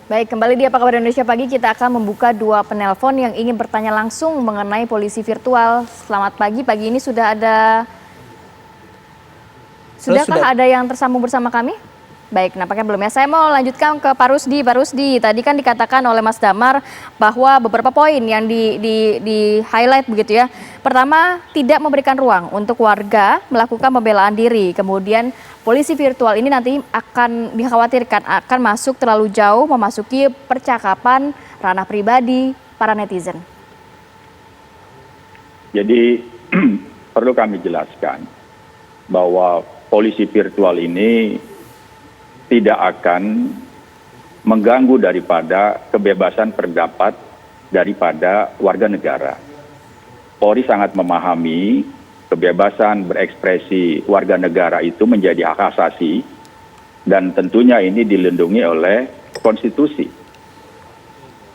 Baik, kembali di Apa Kabar Indonesia Pagi, kita akan membuka dua penelpon yang ingin bertanya langsung mengenai polisi virtual. Selamat pagi, pagi ini sudahkah ada yang tersambung bersama kami? Baik, nampaknya belum ya. Saya mau lanjutkan ke Pak Rusdi. Pak Rusdi, tadi kan dikatakan oleh Mas Damar bahwa beberapa poin yang di highlight begitu ya. Pertama, tidak memberikan ruang untuk warga melakukan pembelaan diri. Kemudian polisi virtual ini nanti akan dikhawatirkan akan masuk terlalu jauh, memasuki percakapan ranah pribadi para netizen. Jadi perlu kami jelaskan bahwa polisi virtual ini tidak akan mengganggu daripada kebebasan pendapat daripada warga negara. Polri sangat memahami kebebasan berekspresi warga negara itu menjadi hak asasi dan tentunya ini dilindungi oleh konstitusi.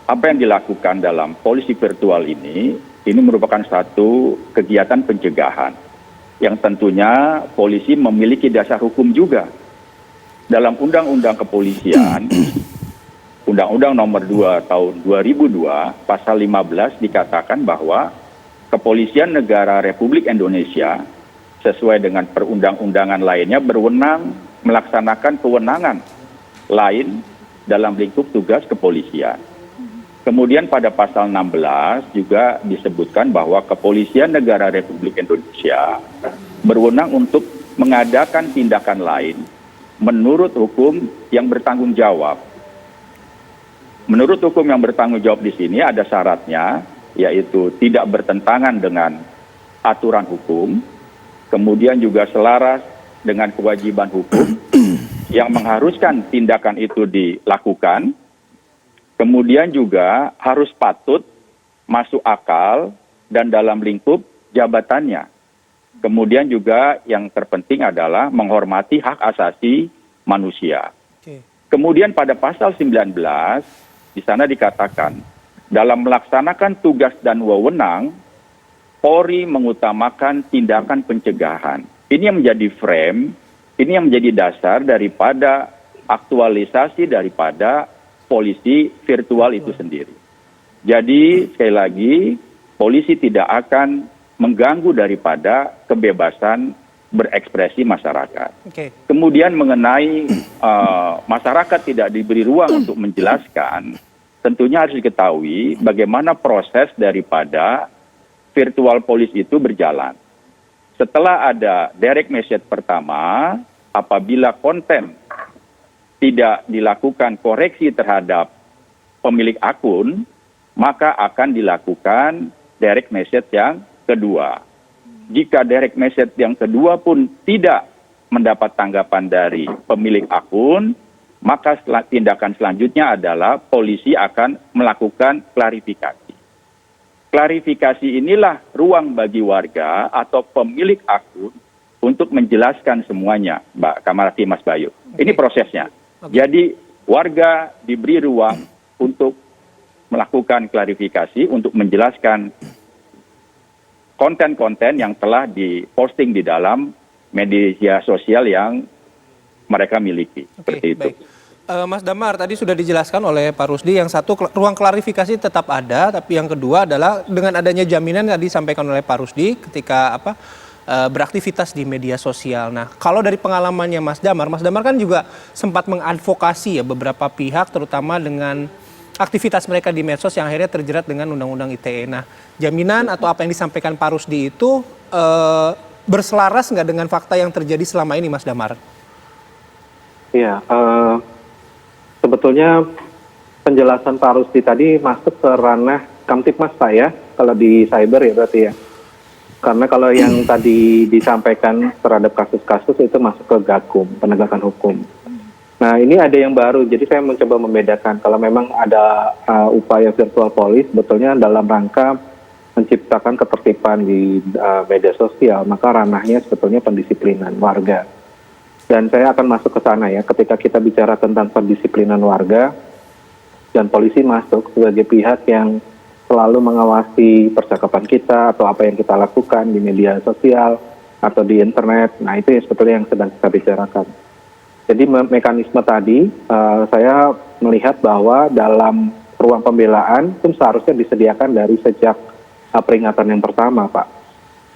Apa yang dilakukan dalam polisi virtual ini merupakan satu kegiatan pencegahan yang tentunya polisi memiliki dasar hukum juga. Dalam Undang-Undang Kepolisian, Undang-Undang Nomor 2 Tahun 2002, Pasal 15 dikatakan bahwa Kepolisian Negara Republik Indonesia sesuai dengan perundang-undangan lainnya berwenang melaksanakan kewenangan lain dalam lingkup tugas kepolisian. Kemudian pada pasal 16 juga disebutkan bahwa Kepolisian Negara Republik Indonesia berwenang untuk mengadakan tindakan lain menurut hukum yang bertanggung jawab. Menurut hukum yang bertanggung jawab di sini ada syaratnya, yaitu tidak bertentangan dengan aturan hukum, kemudian juga selaras dengan kewajiban hukum yang mengharuskan tindakan itu dilakukan, kemudian juga harus patut, masuk akal, dan dalam lingkup jabatannya. Kemudian juga yang terpenting adalah menghormati hak asasi manusia. Kemudian pada pasal 19, di sana dikatakan, dalam melaksanakan tugas dan wewenang, Polri mengutamakan tindakan pencegahan. Ini yang menjadi frame, ini yang menjadi dasar daripada aktualisasi daripada polisi virtual itu sendiri. Jadi sekali lagi, polisi tidak akan mengganggu daripada kebebasan berekspresi masyarakat. Kemudian mengenai masyarakat tidak diberi ruang untuk menjelaskan, tentunya harus diketahui bagaimana proses daripada virtual police itu berjalan. Setelah ada direct message pertama, apabila konten tidak dilakukan koreksi terhadap pemilik akun, maka akan dilakukan direct message yang kedua. Jika direct message yang kedua pun tidak mendapat tanggapan dari pemilik akun, maka tindakan selanjutnya adalah polisi akan melakukan klarifikasi. Klarifikasi inilah ruang bagi warga atau pemilik akun untuk menjelaskan semuanya, Mbak Kamarati, Mas Bayu. Ini prosesnya. Jadi warga diberi ruang untuk melakukan klarifikasi, untuk menjelaskan konten-konten yang telah diposting di dalam media sosial yang mereka miliki. Seperti itu. Baik. Mas Damar, tadi sudah dijelaskan oleh Pak Rusdi, yang satu ruang klarifikasi tetap ada, tapi yang kedua adalah dengan adanya jaminan yang disampaikan oleh Pak Rusdi ketika beraktivitas di media sosial. Nah, kalau dari pengalamannya Mas Damar kan juga sempat mengadvokasi ya beberapa pihak, terutama dengan aktivitas mereka di medsos yang akhirnya terjerat dengan Undang-Undang ITE. Nah, jaminan atau apa yang disampaikan Pak Rusdi itu berselaras nggak dengan fakta yang terjadi selama ini, Mas Damar? Iya, sebetulnya penjelasan Pak Rusdi tadi masuk ke ranah Kamtipmas Pak ya, kalau di cyber ya berarti ya. Karena kalau yang tadi disampaikan terhadap kasus-kasus itu masuk ke Gakum, penegakan hukum. Nah, ini ada yang baru, jadi saya mencoba membedakan. Kalau memang ada upaya virtual police, sebetulnya dalam rangka menciptakan ketertiban di media sosial, maka ranahnya sebetulnya pendisiplinan warga. Dan saya akan masuk ke sana ya, ketika kita bicara tentang pendisiplinan warga, dan polisi masuk sebagai pihak yang selalu mengawasi percakapan kita atau apa yang kita lakukan di media sosial atau di internet. Nah, itu sebetulnya yang sedang kita bicarakan. Jadi mekanisme tadi saya melihat bahwa dalam ruang pembelaan itu seharusnya disediakan dari sejak peringatan yang pertama, Pak.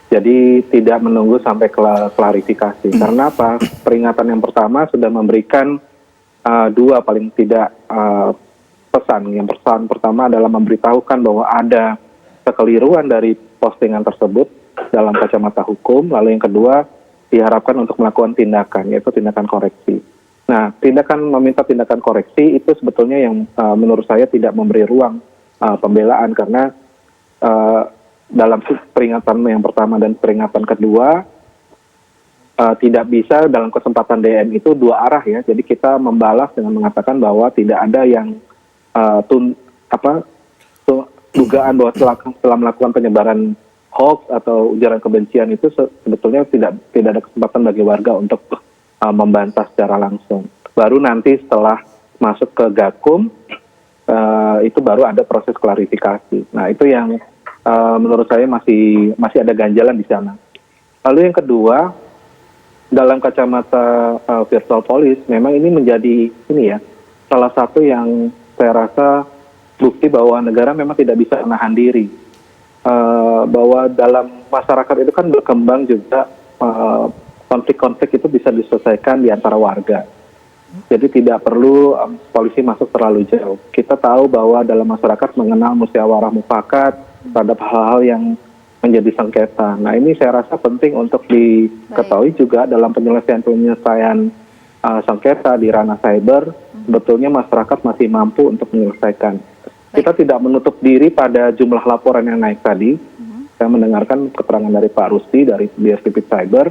Jadi tidak menunggu sampai klarifikasi. Karena apa? Peringatan yang pertama sudah memberikan dua paling tidak pesan. Yang pesan pertama adalah memberitahukan bahwa ada kekeliruan dari postingan tersebut dalam kacamata hukum. Lalu yang kedua diharapkan untuk melakukan tindakan, yaitu tindakan koreksi. Nah, meminta tindakan koreksi itu sebetulnya yang menurut saya tidak memberi ruang pembelaan karena dalam peringatan yang pertama dan peringatan kedua tidak bisa dalam kesempatan DM itu dua arah ya. Jadi kita membalas dengan mengatakan bahwa tidak ada yang dugaan bahwa setelah melakukan penyebaran hoax atau ujaran kebencian itu sebetulnya tidak ada kesempatan bagi warga untuk membantah secara langsung. Baru nanti setelah masuk ke Gakum itu baru ada proses klarifikasi. Nah itu yang menurut saya masih ada ganjalan di sana. Lalu yang kedua, dalam kacamata virtual police, memang ini menjadi salah satu yang saya rasa bukti bahwa negara memang tidak bisa menahan diri. Bahwa dalam masyarakat itu kan berkembang juga konflik-konflik itu bisa diselesaikan di antara warga. Jadi tidak perlu polisi masuk terlalu jauh. Kita tahu bahwa dalam masyarakat mengenal musyawarah mufakat terhadap hal-hal yang menjadi sengketa. Nah ini saya rasa penting untuk diketahui juga dalam penyelesaian sengketa di ranah cyber, sebetulnya masyarakat masih mampu untuk menyelesaikan. Kita tidak menutup diri pada jumlah laporan yang naik tadi. Saya mendengarkan keterangan dari Pak Rusdi dari BSDP Cyber.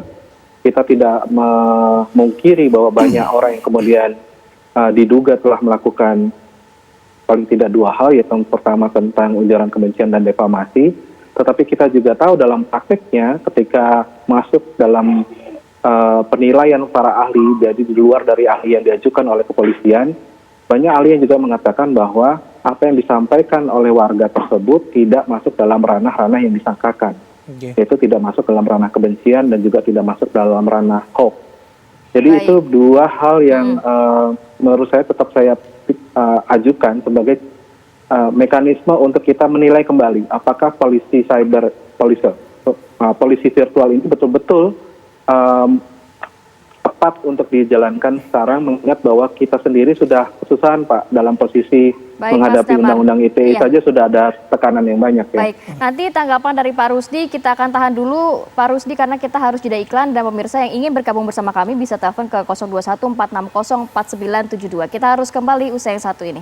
Kita tidak memungkiri bahwa banyak orang yang kemudian diduga telah melakukan paling tidak dua hal, yaitu pertama tentang ujaran kebencian dan defamasi. Tetapi kita juga tahu dalam prakteknya ketika masuk dalam penilaian para ahli, jadi di luar dari ahli yang diajukan oleh kepolisian, banyak ahli yang juga mengatakan bahwa apa yang disampaikan oleh warga tersebut tidak masuk dalam ranah-ranah yang disangkakan. Yaitu tidak masuk dalam ranah kebencian dan juga tidak masuk dalam ranah hoax. Jadi itu dua hal yang menurut saya tetap saya ajukan sebagai mekanisme untuk kita menilai kembali apakah polisi virtual ini betul-betul tepat untuk dijalankan sekarang, mengingat bahwa kita sendiri sudah kesusahan Pak dalam posisi menghadapi undang-undang ITE saja sudah ada tekanan yang banyak ya. Baik, nanti tanggapan dari Pak Rusdi kita akan tahan dulu Pak Rusdi karena kita harus jeda iklan, dan pemirsa yang ingin bergabung bersama kami bisa telepon ke 021 460 4972. Kita harus kembali usai yang satu ini.